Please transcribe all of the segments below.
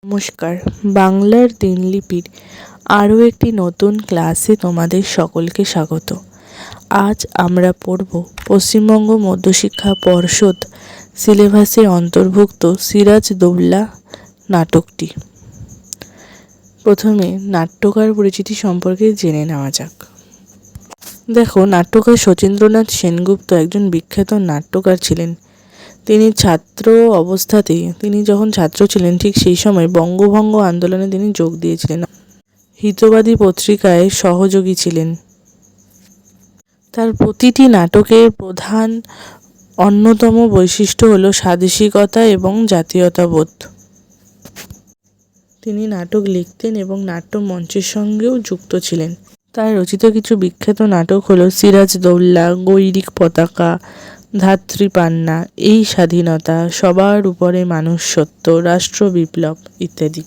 নমস্কার, বাংলার দিনলিপির আরও একটি নতুন ক্লাসে তোমাদের সকলকে স্বাগত। আজ আমরা পড়ব পশ্চিমবঙ্গ মধ্যশিক্ষা পর্ষদ সিলেবাসে অন্তর্ভুক্ত সিরাজদৌল্লা নাটকটি। প্রথমে নাট্যকার পরিচিতি সম্পর্কে জেনে নেওয়া যাক। দেখো, নাট্যকার শচীন্দ্রনাথ সেনগুপ্ত একজন বিখ্যাত নাট্যকার ছিলেন। তিনি যখন ছাত্র ছিলেন ঠিক সেই সময় বঙ্গভঙ্গ আন্দোলনে তিনি যোগ দিয়েছিলেন। হিতবাদী পত্রিকায় সহযোগী ছিলেন। তার প্রতিটি নাটকের প্রধান অন্যতম বৈশিষ্ট্য হল স্বাদেশিকতা এবং জাতীয়তাবোধ। তিনি নাটক লিখতেন এবং নাট্য মঞ্চের সঙ্গেও যুক্ত ছিলেন। তার রচিত কিছু বিখ্যাত নাটক হল সিরাজদৌল্লা, গৈরিক পতাকা, ধাত্রীপান্না, এই স্বাধীনতা, সবার উপরে মানুষ সত্য, রাষ্ট্র বিপ্লব ইত্যাদি।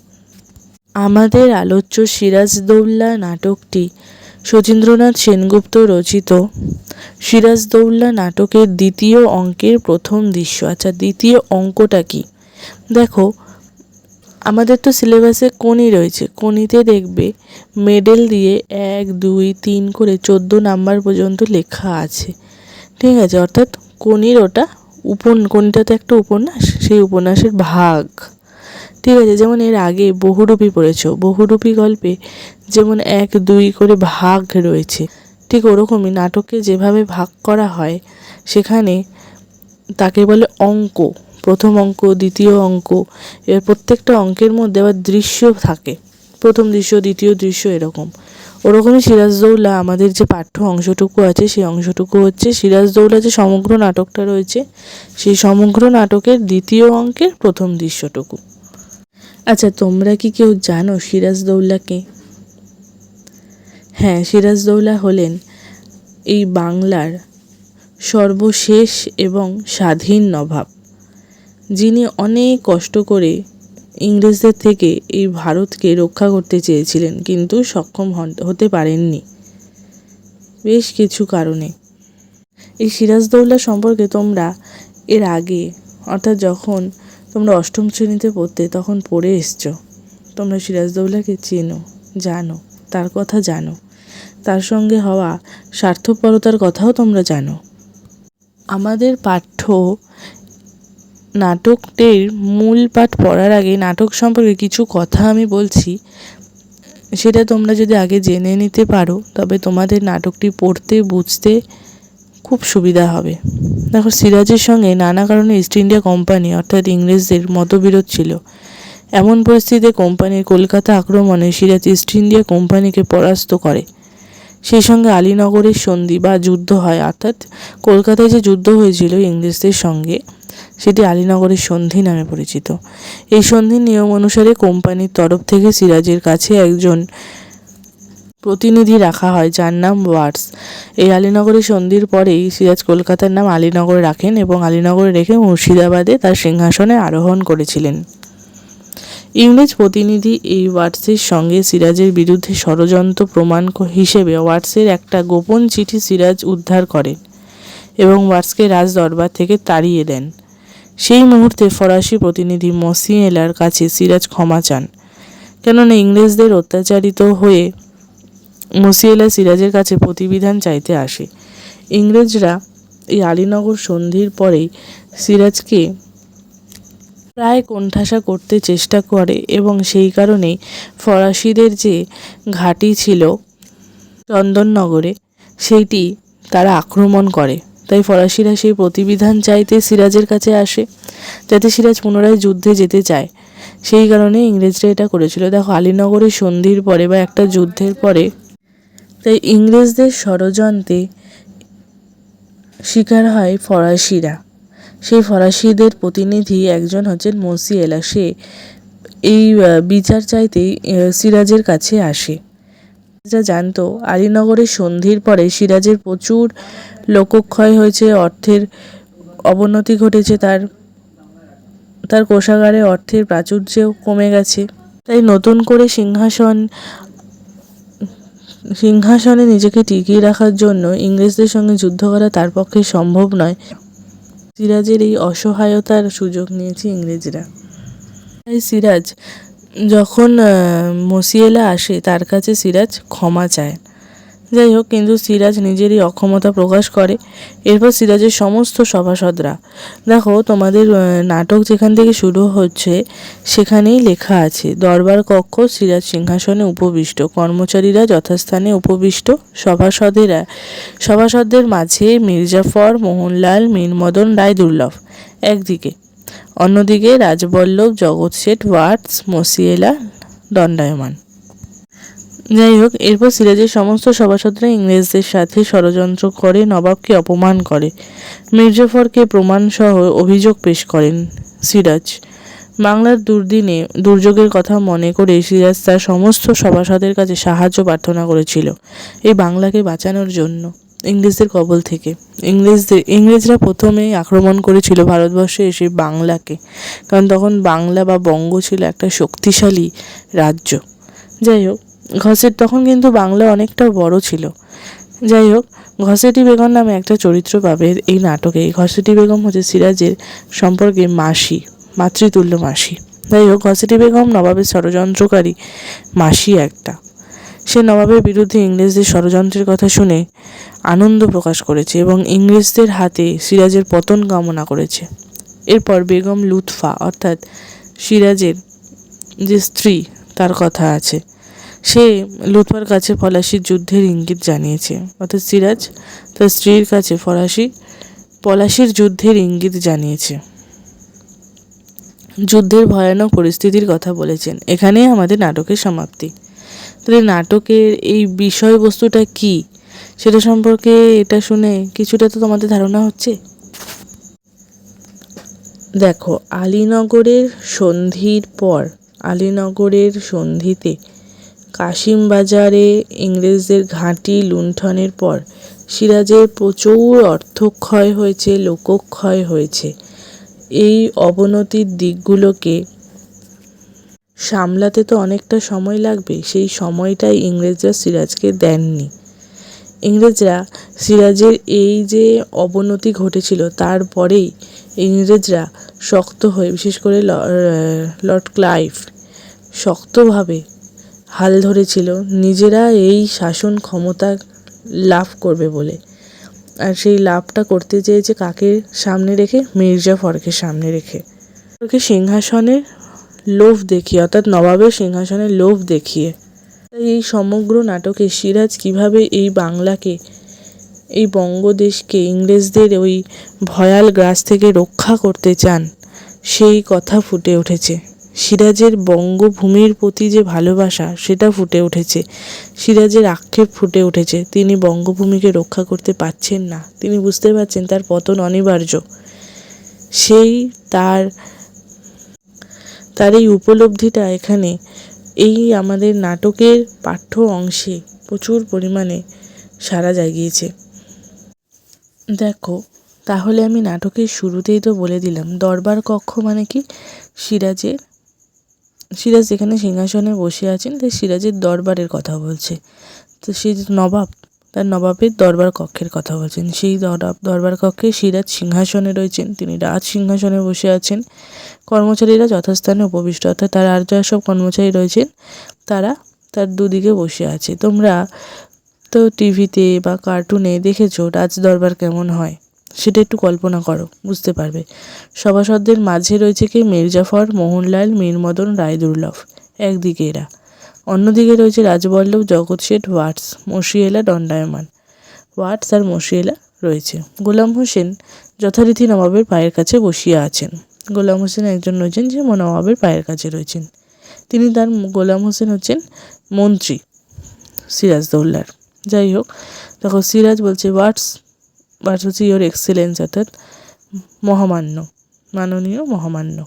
আমাদের আলোচ্য সিরাজদৌল্লা নাটকটি শচীন্দ্রনাথ সেনগুপ্ত রচিত। সিরাজদৌল্লা নাটকের দ্বিতীয় অঙ্কের প্রথম দৃশ্য। আচ্ছা, দ্বিতীয় অঙ্কটা কি? দেখো, আমাদের তো সিলেবাসে কোনি রয়েছে। কোনিতে দেখবে মেডেল দিয়ে 1, 2, 3 করে 14 নাম্বার পর্যন্ত লেখা আছে। ঠিক আছে, অর্থাৎ কোনির ওটা কোনিটা তো একটা উপন্যাস, সেই উপন্যাসের ভাগ। ঠিক আছে, যেমন এর আগে বহুরূপী পড়েছ, বহুরূপী গল্পে যেমন 1, 2 করে ভাগ রয়েছে, ঠিক ওরকমই নাটককে যেভাবে ভাগ করা হয় সেখানে তাকে বলে অঙ্ক। প্রথম অঙ্ক, দ্বিতীয় অঙ্ক, এর প্রত্যেকটা অঙ্কের মধ্যে আবার দৃশ্য থাকে। প্রথম দৃশ্য, দ্বিতীয় দৃশ্য, এরকম। ওরকমই সিরাজদৌল্লা আমাদের যে পাঠ্য অংশটুকু আছে সেই অংশটুকু হচ্ছে সিরাজদৌল্লা যে সমগ্র নাটকটা রয়েছে সেই সমগ্র নাটকের দ্বিতীয় অঙ্কের প্রথম দৃশ্যটুকু। আচ্ছা, তোমরা কি কেউ জানো সিরাজদৌল্লাকে? হ্যাঁ, সিরাজদৌল্লা হলেন এই বাংলার সর্বশেষ এবং স্বাধীন নবাব, যিনি অনেক কষ্ট করে ইংরেজদের থেকে এই ভারতকে রক্ষা করতে চেয়েছিলেন, কিন্তু সক্ষম হতে পারেননি বেশ কিছু কারণে। এই সিরাজদৌল্লা সম্পর্কে তোমরা এর আগে, অর্থাৎ যখন তোমরা অষ্টম শ্রেণীতে পড়তে তখন পড়ে এসছো। তোমরা সিরাজদৌল্লাকে চেনো, জানো, তার কথা জানো, তার সঙ্গে হওয়া স্বার্থপরতার কথাও তোমরা জানো। আমাদের পাঠ্য নাটকটির মূল পাঠ পড়ার আগে নাটক সম্পর্কে কিছু কথা আমি বলছি, সেটা তোমরা যদি আগে জেনে নিতে পারো তবে তোমাদের নাটকটি পড়তে বুঝতে খুব সুবিধা হবে। দেখো, সিরাজের সঙ্গে নানা কারণে ইস্ট ইন্ডিয়া কোম্পানি অর্থাৎ ইংরেজদের মতবিরোধ ছিল। এমন পরিস্থিতিতে কোম্পানির কলকাতা আক্রমণে সিরাজ ইস্ট ইন্ডিয়া কোম্পানিকে পরাস্ত করে। সেই সঙ্গে আলীনগরের সন্ধি বা যুদ্ধ হয়, অর্থাৎ কলকাতায় যে যুদ্ধ হয়েছিল ইংরেজদের সঙ্গে সেটি আলীনগরের সন্ধি নামে পরিচিত। এই সন্ধির নিয়ম অনুসারে কোম্পানির তরফ থেকে সিরাজের কাছে একজন প্রতিনিধি রাখা হয় যার নাম ওয়াটস। এই আলীনগরের সন্ধির পরেই সিরাজ কলকাতার নাম আলীনগর রাখেন এবং আলীনগরে রেখে মুর্শিদাবাদে তার সিংহাসনে আরোহণ করেছিলেন। ইংরেজ প্রতিনিধি এই ওয়াটসের সঙ্গে সিরাজের বিরুদ্ধে ষড়যন্ত্র প্রমাণ হিসেবে ওয়াটসের একটা গোপন চিঠি সিরাজ উদ্ধার করেন এবং ওয়াটসকে রাজ দরবার থেকে তাড়িয়ে দেন। সেই মুহূর্তে ফরাসি প্রতিনিধি মসিয়েলার কাছে সিরাজ ক্ষমা চান, কেননা ইংরেজদের অত্যাচারিত হয়ে মসিয়েলা সিরাজের কাছে প্রতিবিধান চাইতে আসে। ইংরেজরা এই আলীনগর সন্ধির পরেই সিরাজকে প্রায় কোণঠাসা করতে চেষ্টা করে এবং সেই কারণেই ফরাসিদের যে ঘাঁটি ছিল চন্দননগরে সেইটি তারা আক্রমণ করে। তাই ফরাসিরা সেই প্রতিবিধান চাইতে সিরাজের কাছে আসে যাতে সিরাজ পুনরায় যুদ্ধে যেতে চায়। সেই কারণে ইংরেজরা এটা করেছিল। দেখো, আলীনগরের সন্ধির পরে বা একটা যুদ্ধের পরে তাই ইংরেজদের ষড়যন্ত্রে শিকার হয় ফরাসিরা। সেই ফরাসিদের প্রতিনিধি একজন হচ্ছেন মসিয়েলা। সে এই বিচার চাইতেই সিরাজের কাছে আসে। যা জানতো আলীনগরের সন্ধির পরে সিরাজের প্রচুর লোকক্ষয় হয়েছে, অর্থের অবনতি ঘটেছে, তার কোষাগারে অর্থের প্রাচুর্যও কমে গেছে। তাই নতুন করে সিংহাসনে নিজেকে টিকিয়ে রাখার জন্য ইংরেজদের সঙ্গে যুদ্ধ করা তার পক্ষে সম্ভব নয়। সিরাজের এই অসহায়তার সুযোগ নিয়েছে ইংরেজরা। তাই সিরাজ যখন মসিয়েলা আসে তার কাছে সিরাজ ক্ষমা চায়। যাই হোক, কিন্তু সিরাজ নিজেরই অক্ষমতা প্রকাশ করে। এরপর সিরাজের সমস্ত সভাসদরা, দেখো তোমাদের নাটক যেখান থেকে শুরু হচ্ছে সেখানেই লেখা আছে, দরবার কক্ষ, সিরাজ সিংহাসনে উপবিষ্ট, কর্মচারীরা যথাস্থানে উপবিষ্ট, সভাসদদের মাঝে মির্জাফর, মোহনলাল, মীরমদন রায় দুর্লভ একদিকে, অন্যদিকে রাজবল্লভ, জগৎ শেঠ, ওয়াটস, মসিয়েলা দণ্ডায়মান। যাই হোক, এরপর সিরাজের সমস্ত সভাসদরা ইংরেজদের সাথে ষড়যন্ত্র করে নবাবকে অপমান করে। মির্জাফরকে প্রমাণসহ অভিযোগ পেশ করেন সিরাজ। বাংলার দুর্যোগের কথা মনে করে সিরাজ তার সমস্ত সভাসদের কাছে সাহায্য প্রার্থনা করেছিল এই বাংলাকে বাঁচানোর জন্য ইংরেজদের কবল থেকে। ইংরেজরা প্রথমেই আক্রমণ করেছিল ভারতবর্ষে এসে বাংলাকে, কারণ তখন বাংলা বা বঙ্গ ছিল একটা শক্তিশালী রাজ্য। যাই হোক, তখন কিন্তু বাংলা অনেকটা বড় ছিল। যাই হোক, ঘসেটি বেগম নামে একটা চরিত্র পাবে এই নাটকে। ঘসেটি বেগম হচ্ছে সিরাজের সম্পর্কে মাসি, মাতৃতুল্য মাসি। যাই হোক, ঘসেটি বেগম নবাবের ষড়যন্ত্রকারী মাসি একটা। সে নবাবের বিরুদ্ধে ইংরেজদের ষড়যন্ত্রের কথা শুনে আনন্দ প্রকাশ করেছে এবং ইংরেজদের হাতে সিরাজের পতন কামনা করেছে। এরপর বেগম লুৎফা অর্থাৎ সিরাজের যে স্ত্রী তার কথা আছে, সে লুৎফার কাছে পলাশির যুদ্ধের ইঙ্গিত জানিয়েছে। অর্থাৎ সিরাজ তার স্ত্রীর কাছে পলাশির যুদ্ধের ইঙ্গিত জানিয়েছে, যুদ্ধের ভয়ানক পরিস্থিতির কথা বলেছেন। এখানেই আমাদের নাটকের সমাপ্তি। তাহলে নাটকের এই বিষয়বস্তুটা কি সেটা সম্পর্কে এটা শুনে কিছুটা তো তোমাদের ধারণা হচ্ছে। দেখো, আলীনগরের সন্ধিতে কাশিমবাজারে ইংরেজদের ঘাঁটি লুণ্ঠনের পর সিরাজের প্রচুর অর্থক্ষয় হয়েছে, লোকক্ষয় হয়েছে। এই অবনতির দিকগুলোকে সামলাতে তো অনেকটা সময় লাগবে, সেই সময়টাই ইংরেজরা সিরাজকে দেননি। ইংরেজরা সিরাজের এই যে অবনতি ঘটেছিল তারপরেই ইংরেজরা শক্ত হয়ে, বিশেষ করে লর্ড ক্লাইভ শক্তভাবে হাল ধরেছিল নিজেরা এই শাসন ক্ষমতা লাভ করবে বলে। আর সেই লাভটা করতে চেয়েছে কাকে সামনে রেখে? মির্জাফরকে সামনে রেখে, সিংহাসনের লোভ দেখিয়ে, অর্থাৎ নবাবের সিংহাসনের লোভ দেখিয়ে। এই সমগ্র নাটকে সিরাজ কিভাবে এই বাংলাকে, এই বঙ্গদেশকে ইংরেজদের ওই ভয়াল গ্রাস থেকে রক্ষা করতে চান সেই কথা ফুটে উঠেছে। সিরাজের বঙ্গভূমির প্রতি যে ভালোবাসা সেটা ফুটে উঠেছে। সিরাজের আক্ষেপ ফুটে উঠেছে, তিনি বঙ্গভূমিকে রক্ষা করতে পারছেন না, তিনি বুঝতে পারছেন তার পতন অনিবার্য। সেই তার এই উপলব্ধিটা এখানে এই আমাদের নাটকের পাঠ্য অংশে প্রচুর পরিমাণে সাড়া জাগিয়েছে। দেখো, তাহলে আমি নাটকের শুরুতেই তো বলে দিলাম, দরবার কক্ষ মানে কি? সিরাজ যেখানে সিংহাসনে বসে আছেন তাই সিরাজের দরবারের কথা বলছে। তো সেই নবাব, তার নবাবের দরবার কক্ষের কথা বলছেন। সেই দরবার কক্ষে সিরাজ সিংহাসনে রয়েছেন, তিনি রাজ সিংহাসনে বসে আছেন। কর্মচারীরা যথাস্থানে উপবিষ্ট, অর্থাৎ তার আর যা সব কর্মচারী রয়েছেন তারা তার দুদিকে বসে আছে। তোমরা তো টিভিতে বা কার্টুনে দেখেছো রাজ দরবার কেমন হয়, সেটা একটু কল্পনা করো, বুঝতে পারবে। সভাসদদের মাঝে রয়েছে কি? মির্জাফর, মোহনলাল, মীরমদন রায় দুর্লভ একদিকে এরা, অন্যদিকে রয়েছে রাজবল্লভ, জগৎ শেঠ, ওয়াটস, মসিয়েলা দণ্ডায়মান। ওয়াটস আর মসিয়েলা রয়েছে। গোলাম হোসেন যথারীতি নবাবের পায়ের কাছে বসিয়া আছেন। গোলাম হোসেন একজন রয়েছেন যে নবাবের পায়ের কাছে রয়েছেন। গোলাম হোসেন হচ্ছেন মন্ত্রী সিরাজদৌল্লার। যাই হোক, দেখো সিরাজ বলছে ওয়াটস হচ্ছে ইয়োর এক্সেলেন্স, অর্থাৎ মহামান্য, মাননীয় মহামান্য।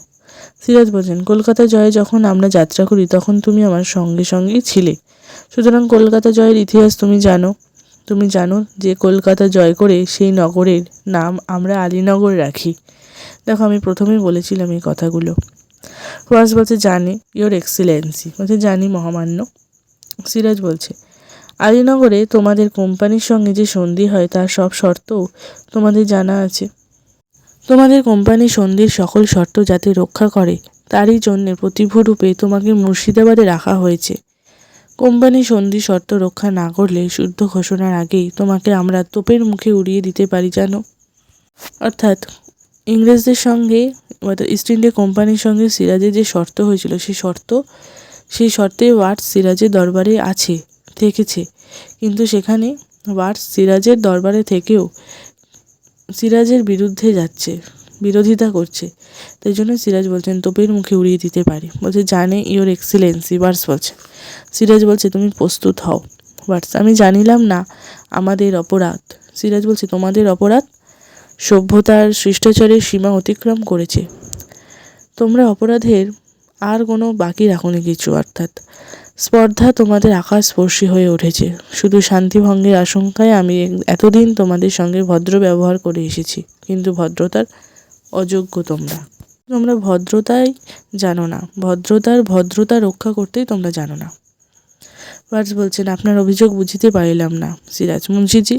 সিরাজ বলছেন, কলকাতা জয়ে যখন আমরা যাত্রা করি তখন তুমি আমার সঙ্গেই ছিলে, সুতরাং কলকাতা জয়ের ইতিহাস তুমি জানো যে কলকাতা জয় করে সেই নগরের নাম আমরা আলীনগর রাখি। দেখো, আমি প্রথমেই বলেছিলাম এই কথাগুলো। ওয়াটস বলছে জানি, ইয়োর এক্সেলেন্সি বলছে জানি মহামান্য। সিরাজ বলছে, আলীনগরে তোমাদের কোম্পানির সঙ্গে যে সন্ধি হয় তার সব শর্তও তোমাদের জানা আছে। তোমাদের কোম্পানি সন্ধির সকল শর্ত যাতে রক্ষা করে তারই জন্য প্রতিভূরূপে তোমাকে মুর্শিদাবাদে রাখা হয়েছে। কোম্পানি সন্ধি শর্ত রক্ষা না করলে যুদ্ধ ঘোষণার আগেই তোমাকে আমরা তোপের মুখে উড়িয়ে দিতে পারি জানো। অর্থাৎ ইংরেজদের সঙ্গে ইস্ট ইন্ডিয়া কোম্পানির সঙ্গে সিরাজের যে শর্ত হয়েছিল সেই শর্তে ওয়াটস সিরাজের দরবারে থেকেছে, কিন্তু সেখানে ওয়াটস সিরাজের দরবারে থেকেও সিরাজের বিরুদ্ধে যাচ্ছে, বিরোধিতা করছে। তাই জন্য সিরাজ বলছেন তোপের মুখে উড়িয়ে দিতে পারি। বলছে জানে ইওর এক্সিলেন্সি, ওয়াটস বলছে। সিরাজ বলছে তুমি প্রস্তুত হও। ওয়াটস আমি জানিলাম না আমাদের অপরাধ। সিরাজ বলছে তোমাদের অপরাধ সভ্যতার শিষ্টাচারের সীমা অতিক্রম করেছে। তোমরা অপরাধের আর কোনো বাকি রাখোনি কিছু, অর্থাৎ স্পর্ধা তোমাদের আকাশস্পর্শী হয়ে উঠেছে। শুধু শান্তিভঙ্গের আশঙ্কায় আমি এতদিন তোমাদের সঙ্গে ভদ্র ব্যবহার করে এসেছি, কিন্তু ভদ্রতার অযোগ্য তোমরা ভদ্রতাই জানো না, ভদ্রতা রক্ষা করতেই তোমরা জানো না। ওয়াটস বলছেন আপনার অভিযোগ বুঝিতে পারিলাম না। সিরাজ মুন্সিজি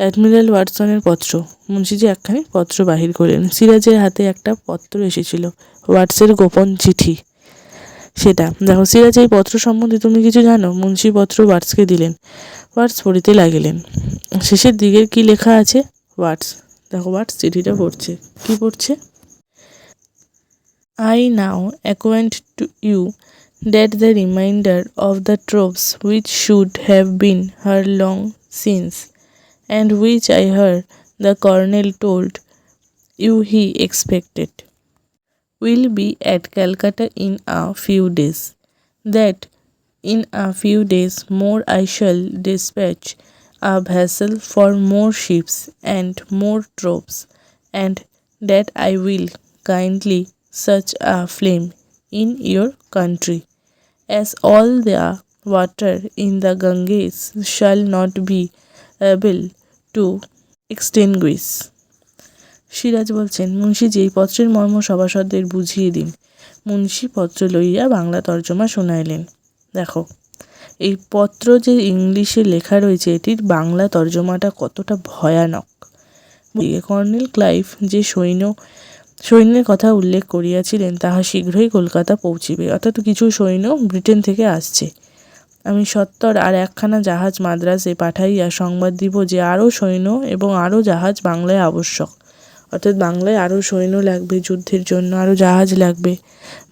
অ্যাডমিরাল ওয়াটসনের পত্র। মুন্সিজি একখানি পত্র বাহির করলেন। সিরাজের হাতে একটা পত্র এসেছিল, ওয়াটসের গোপন চিঠি। সেটা দেখো। সিরাজ এই পত্র সম্বন্ধে তুমি কিছু জানো? মুন্সি পত্র ওয়াটসকে দিলেন। ওয়াটস পড়িতে লাগিলেন। শেষের দিকের কি লেখা আছে? ওয়াটস দেখো, ওয়াটস চিঠিটা পড়ছে। কি পড়ছে? I now acquaint to you that the remainder of the troops which should have been here long since, and which I heard the colonel told you he expected, will be at Calcutta in a few days. That in a few days more I shall dispatch a vessel for more ships and more troops, and that I will kindly such a flame in your country as all the water in the Ganges shall not be able to extinguish. Siraj বলছেন মুন্সিজি এই পত্রের মর্ম সভাসদদের বুঝিয়ে দিন। মুন্সি পত্র লইয়া বাংলা তর্জমা শোনাইলেন। দেখো, এই পত্র যে ইংলিশে লেখা রয়েছে এটির বাংলা তর্জমাটা কতটা ভয়ানক। কর্নেল ক্লাইভ যে সৈন্যের কথা উল্লেখ করিয়াছিলেন তাহা শীঘ্রই কলকাতা পৌঁছিবে, অর্থাৎ কিছু সৈন্য ব্রিটেন থেকে আসছে। আমি সত্বর আর একখানা জাহাজ মাদ্রাসে পাঠাইয়া সংবাদ দিব যে আরও সৈন্য এবং আরও জাহাজ বাংলায় আবশ্যক। অর্থাৎ বাংলায় আরও সৈন্য লাগবে, যুদ্ধের জন্য আরও জাহাজ লাগবে।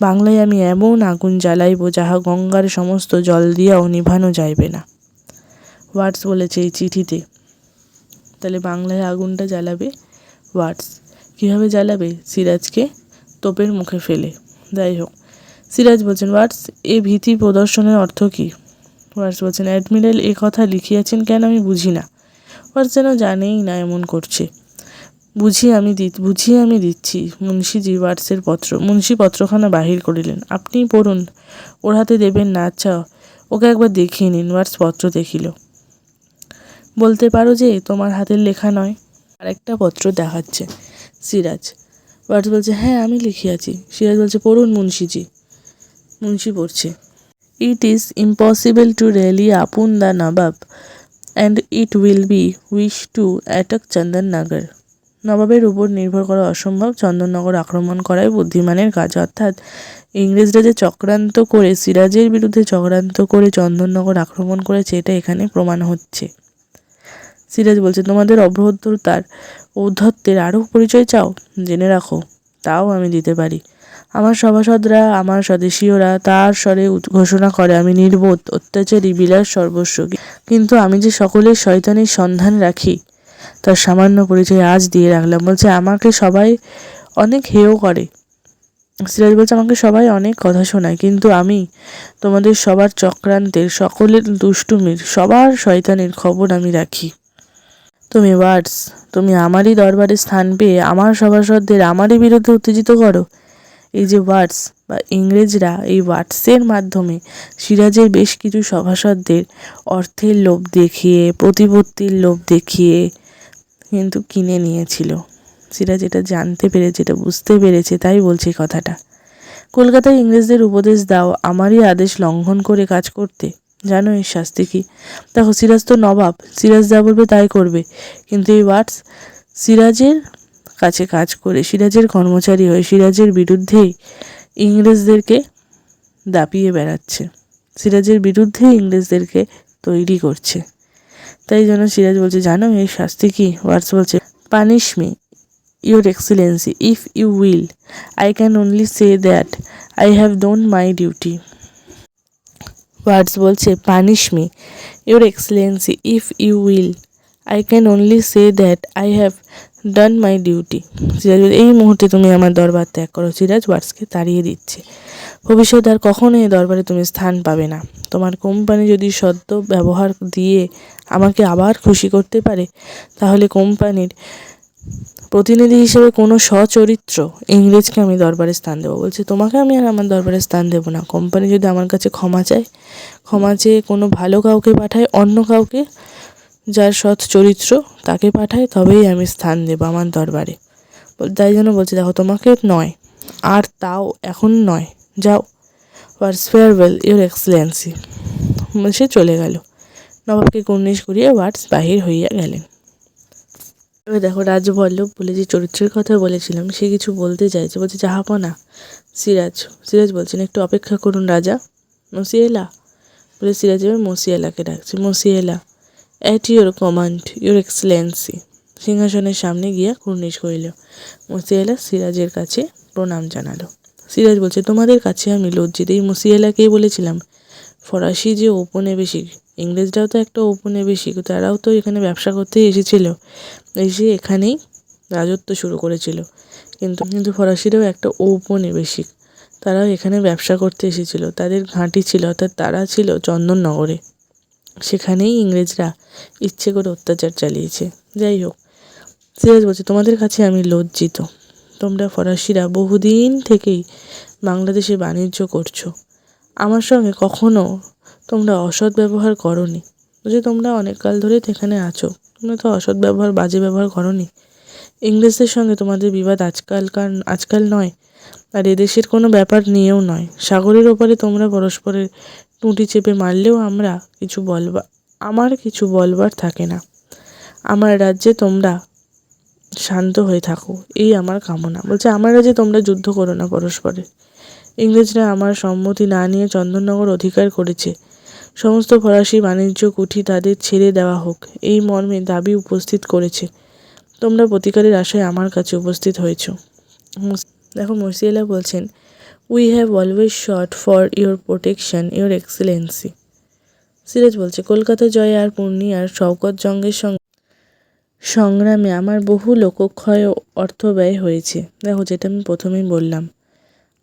বাংলায় আমি এমন আগুন জ্বালাইব যাহা গঙ্গার সমস্ত জল দিয়াও নিভানো যাইবে না। ওয়াটস বলেছে এই চিঠিতে। তাহলে বাংলায় আগুনটা জ্বালাবে ওয়াটস। কীভাবে জ্বালাবে? সিরাজকে তোপের মুখে ফেলে। যাই হোক, সিরাজ বলছেন ওয়াটস এ ভীতি প্রদর্শনের অর্থ কী? ওয়াটস বলছেন অ্যাডমিরাল এ কথা লিখিয়াছেন কেন আমি বুঝি না। ওয়াটস যেন জানেই না এমন করছে। বুঝিয়ে আমি দিচ্ছি। মুন্সিজি ওয়াটসের পত্র। মুন্সি পত্রখানা বাহির করিলেন। আপনি পড়ুন, ওর হাতে দেবেন না। আচ্ছা, ওকে একবার দেখিয়ে নিন। ওয়াটস পত্র দেখিল। বলতে পারো যে তোমার হাতের লেখা নয়? আরেকটা পত্র দেখাচ্ছে সিরাজ। ওয়াটস বলছে হ্যাঁ আমি লিখিয়াছি। সিরাজ বলছে পড়ুন মুন্সিজি। মুন্সি পড়ছে। It is impossible to rally upon the Nawab and it will be wish to attack Chandannagar. নবাবের উপর নির্ভর করা অসম্ভব, চন্দননগর আক্রমণ করাই বুদ্ধিমানের কাজ। অর্থাৎ ইংরেজরা যে চক্রান্ত করে সিরাজের বিরুদ্ধে চক্রান্ত করে চন্দননগর আক্রমণ করেছে এটা এখানে প্রমাণ হচ্ছে। সিরাজ বলছে তোমাদের অভদ্রতার ঔদ্ধত্যের আরও পরিচয় চাও? জেনে রাখো, তাও আমি দিতে পারি। আমার সভাসদরা, আমার স্বদেশীয়রা তার স্বরে ঘোষণা করে আমি নির্বোধ, অত্যাচারী, বিলাস সর্বস্ব। কিন্তু আমি যে সকলের শয়তানির সন্ধান রাখি তার সামান্য পরিচয় আজ দিয়ে রাখলাম। বলছে আমাকে সবাই অনেক হেয় করে। সিরাজ বলছে আমাকে সবাই অনেক কথা শোনায়, কিন্তু আমি তোমাদের সবার চক্রান্তের, সকলের দুষ্টুমির, সবার শয়তানির খবর আমি রাখি। তুমি ওয়াটস, তুমি আমারই দরবারে স্থান পেয়ে আমার সভাসদদের আমারই বিরুদ্ধে উত্তেজিত করো। এই যে ওয়াটস বা ইংরেজরা এই ওয়াটসের মাধ্যমে সিরাজের বেশ কিছু সভাসদদের অর্থের লোভ দেখিয়ে, প্রতিপত্তির লোভ দেখিয়ে কিন্তু কিনে নিয়েছিল। সিরাজ এটা জানতে পেরেছে, এটা বুঝতে পেরেছে, তাই বলছে কথাটা। কলকাতায় ইংরেজদের উপদেশ দাও আমারই আদেশ লঙ্ঘন করে কাজ করতে। জানো এর শাস্তি কী? দেখো, সিরাজ তো নবাব, সিরাজ যা বলবে তাই করবে। কিন্তু এই ওয়াটস সিরাজের কাছে কাজ করে, সিরাজের কর্মচারী হয়ে সিরাজের বিরুদ্ধেই ইংরেজদেরকে দাপিয়ে বেড়াচ্ছে, সিরাজের বিরুদ্ধে ইংরেজদেরকে তৈরি করছে। তাই জন্য সিরাজ বলছে, জানো এর শাস্তি কি? ওয়াটস বলছে, punish me your excellency if you will, I can only say that I have done my duty. Watts বলছে, punish me your excellency if you will, I can only say that I have done my duty. Siraj বলছে, এই মুহূর্তে তুমি আমার দরবার ত্যাগ করো। সিরাজ ওয়াটসকে তাড়িয়ে দিচ্ছে। ভবিষ্যতে আর কখনো এই দরবারে তুমি স্থান পাবে না। তোমার কোম্পানি যদি সদ্য ব্যবহার দিয়ে আমাকে আবার খুশি করতে পারে, তাহলে কোম্পানির প্রতিনিধি হিসেবে কোনো সচরিত্র ইংরেজকে আমি দরবারে স্থান দেবো। বলছে, তোমাকে আমি আর আমার দরবারে স্থান দেবো না। কোম্পানি যদি আমার কাছে ক্ষমা চায়, ক্ষমা চেয়ে কোনো ভালো কাউকে পাঠায়, অন্য কাউকে যার সৎ চরিত্র, তাকে পাঠায়, তবেই আমি স্থান দেবো আমার দরবারে। তাই জন্য বলছে, দেখো তোমাকে নয়, আর তাও এখন নয়, যাও। ওয়াটস ফেয়ারওয়েল ইউর এক্সেলেন্সি। সে চলে গেল। নবাবকে কুর্নিশ করিয়ে ওয়াটস বাহির হইয়া গেলেন। এবার দেখো, রাজবল্লভ বলে যে চরিত্রের কথা বলেছিলাম, সে কিছু বলতে চাইছে। বলছে, জাহাপনা। সিরাজ বলছেন, একটু অপেক্ষা করুন রাজা। মসিয়েলা বলে সিরাজ এবার মসিয়েলাকে ডাকছে। মসিয়েলা, at your command your excellency. সিংহাসনের সামনে গিয়া কুর্নিশ করিল। মসিয়েলা সিরাজের কাছে প্রণাম জানালো। সিরাজ বলছে, তোমাদের কাছে আমি লজ্জিত। এই মসিয়েলাকেই বলেছিলাম ফরাসি যে ঔপনিবেশিক, ইংরেজরাও তো একটা ঔপনিবেশিক, তারাও তো এখানে ব্যবসা করতেই এসেছিল, এসে এখানেই রাজত্ব শুরু করেছিল। কিন্তু ফরাসিরাও একটা ঔপনিবেশিক, তারাও এখানে ব্যবসা করতে এসেছিল। তাদের ঘাঁটি ছিল, অর্থাৎ তারা ছিল চন্দননগরে। সেখানেই ইংরেজরা ইচ্ছে করে অত্যাচার চালিয়েছে। যাই হোক, সিরাজ বলছে, তোমাদের কাছে আমি লজ্জিত। তোমরা ফরাসিরা বহুদিন থেকেই বাংলাদেশে বাণিজ্য করছো, আমার সঙ্গে কখনো তোমরা অসৎ ব্যবহার করনি। বলছে, তোমরা অনেক কাল ধরেই তো এখানে আছো, তোমরা তো অসৎ ব্যবহার, বাজে ব্যবহার করনি। ইংরেজদের সঙ্গে তোমাদের বিবাদ আজকাল নয়, আর এদেশের কোনো ব্যাপার নিয়েও নয়। সাগরের ওপারে তোমরা পরস্পরের টুঁটি চেপে মারলেও আমার কিছু বলবার থাকে না। আমার রাজ্যে তোমরা শান্ত হয়ে থাকো, এই আমার কামনা। বলছে, আমার রাজ্যে তোমরা যুদ্ধ করো না পরস্পরে। ইংরেজরা আমার সম্মতি না নিয়ে চন্দননগর অধিকার করেছে। সমস্ত ফরাসি বাণিজ্য কুঠি তাদের ছেড়ে দেওয়া হোক, এই মর্মে দাবি উপস্থিত করেছে। তোমরা প্রতিকারের আশায় আমার কাছে উপস্থিত হয়েছ। দেখো, মসিয়েলা বলছেন, we have always shot for your protection your Excellency. Siraj বলছে, কলকাতা জয় আর পূর্ণিয়ার শওকত জঙ্গের সঙ্গে সংগ্রামে আমার বহু লোকক্ষয় ও অর্থ ব্যয় হয়েছে। দেখো, যেটা আমি প্রথমেই বললাম,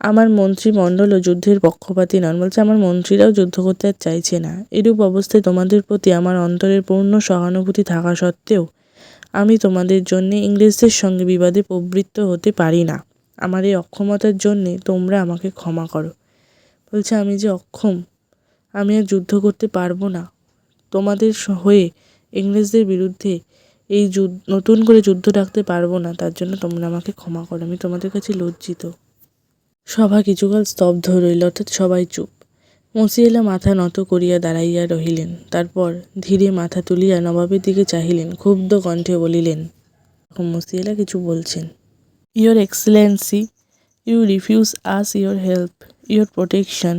আমার মন্ত্রিমণ্ডলও যুদ্ধের পক্ষপাতী নন। বলছে, আমার মন্ত্রীরাও যুদ্ধ করতে আর চাইছে না। এরূপ অবস্থায় তোমাদের প্রতি আমার অন্তরের পূর্ণ সহানুভূতি থাকা সত্ত্বেও আমি তোমাদের জন্যে ইংরেজদের সঙ্গে বিবাদে প্রবৃত্ত হতে পারি না। আমার এই অক্ষমতার জন্যে তোমরা আমাকে ক্ষমা করো। বলছে, আমি যে অক্ষম, আমি আর যুদ্ধ করতে পারবো না। তোমাদের হয়ে ইংরেজদের বিরুদ্ধে এই নতুন করে যুদ্ধ ডাকতে পারবো না, তার জন্য তোমরা আমাকে ক্ষমা করো, আমি তোমাদের কাছে লজ্জিত। সভা কিছুকাল স্তব্ধ রইল, অর্থাৎ সবাই চুপ। মসিয়েলা মাথা নত করিয়া দাঁড়াইয়া রহিলেন। তারপর ধীরে মাথা তুলিয়া নবাবের দিকে চাহিলেন, ক্ষুব্ধ কণ্ঠে বলিলেন, এখন মসিয়েলা কিছু বলছেন। Your excellency, you refuse us your help, your protection,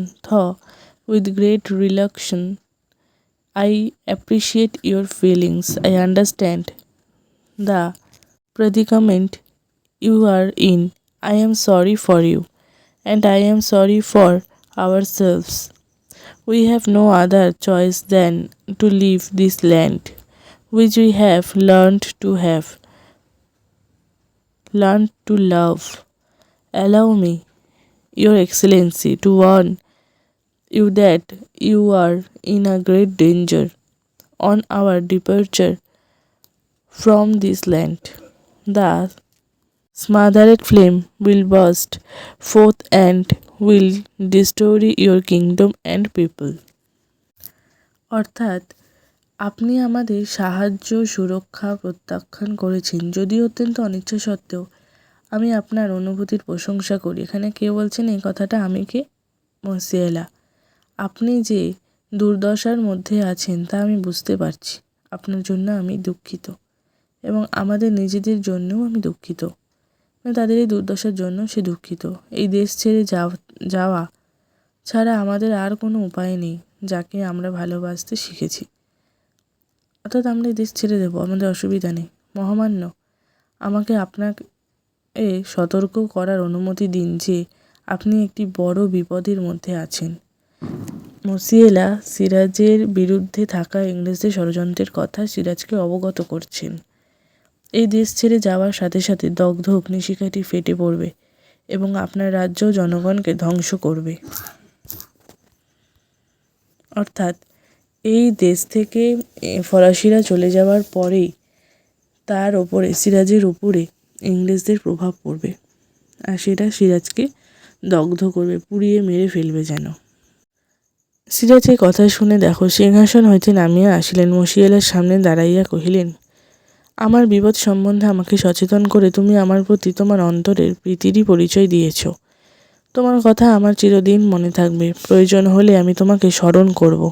with great reluctance. I appreciate your feelings. I understand the predicament you are in. I am sorry for you, and I am sorry for ourselves. We have no other choice than to leave this land, which we have learned to love. Allow me, Your Excellency, to warn you that you are in a great danger on our departure from this land. The smothered flame will burst forth and will destroy your kingdom and people. অর্থাৎ, আপনি আমাদের সাহায্য সুরক্ষা প্রত্যাখ্যান করেছেন, যদিও অত্যন্ত অনিচ্ছা সত্ত্বেও। আমি আপনার অনুভূতির প্রশংসা করি। এখানে কে বলছেন এই কথাটা? আমি কে? মসিয়েলা। আপনি যে দুর্দশার মধ্যে আছেন তা আমি বুঝতে পারছি। আপনার জন্য আমি দুঃখিত, এবং আমাদের নিজেদের জন্যও আমি দুঃখিত। তাদের এই দুর্দশার জন্য সে দুঃখিত। এই দেশ ছেড়ে যাওয়া ছাড়া আমাদের আর কোনো উপায় নেই, যাকে আমরা ভালোবাসতে শিখেছি। অর্থাৎ আমরা এই দেশ ছেড়ে দেবো, আমাদের অসুবিধা নেই। মহামান্য, আমাকে আপনাকে সতর্ক করার অনুমতি দিন যে আপনি একটি বড় বিপদের মধ্যে আছেন। মুসিয়েলা সিরাজের বিরুদ্ধে থাকা ইংরেজদের ষড়যন্ত্রের কথা সিরাজকে অবগত করছেন। এই দেশ ছেড়ে যাওয়ার সাথে সাথে দগ্ধ অগ্নিশিখাটি ফেটে পড়বে এবং আপনার রাজ্য জনগণকে ধ্বংস করবে। অর্থাৎ এই দেশ থেকে ফরাসিরা চলে যাওয়ার পরেই তার ওপরে, সিরাজের উপরে ইংরেজদের প্রভাব পড়বে, আর সেটা সিরাজকে দগ্ধ করবে, পুড়িয়ে মেরে ফেলবে যেন। সিরাজ এই কথা শুনে দেখো সিংহাসন হইতে নামিয়া আসিলেন, মুসিয়েলার সামনে দাঁড়াইয়া কহিলেন, আমার বিপদ সম্বন্ধে আমাকে সচেতন করে তুমি আমার প্রতি তোমার অন্তরের প্রীতিরই পরিচয় দিয়েছ। তোমার কথা আমার চিরদিন মনে থাকবে। প্রয়োজন হলে আমি তোমাকে স্মরণ করব।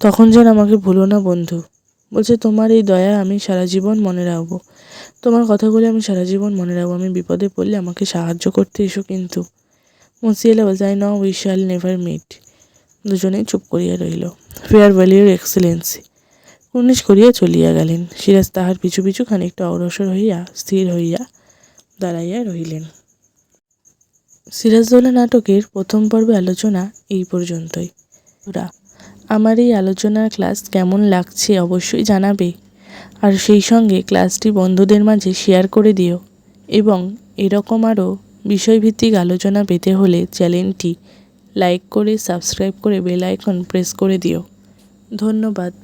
তখন যেন আমাকে ভুলো না বন্ধু। বলছে, তোমার এই দয়া আমি সারা জীবন মনে রাখবো, তোমার কথাগুলি আমি সারা জীবন মনে রাখবো। আমি বিপদে পড়লে আমাকে সাহায্য করতে এসো কিন্তু। মুসিয়েলা বলছে, I know we shall never meet. দুজনেই চুপ করিয়া রইল। ফেয়ারওয়েল ইউর এক্সেলেন্সি কুর্নিশ করিয়া চলিয়া গেলেন। সিরাজ তাহার পিছু পিছু খানিকটা অগ্রসর হইয়া স্থির হইয়া দাঁড়াইয়া রহিলেন। সিরাজদৌল্লা নাটকের প্রথম পর্বে আলোচনা এই পর্যন্তই। আমার এই আলোচনার ক্লাস কেমন লাগছে অবশ্যই জানাবে, আর সেই সঙ্গে ক্লাসটি বন্ধুদের মাঝে শেয়ার করে দিও, এবং এরকম আরও বিষয়ভিত্তিক আলোচনা পেতে হলে চ্যানেলটি লাইক করে সাবস্ক্রাইব করে বেল আইকন প্রেস করে দিও। ধন্যবাদ।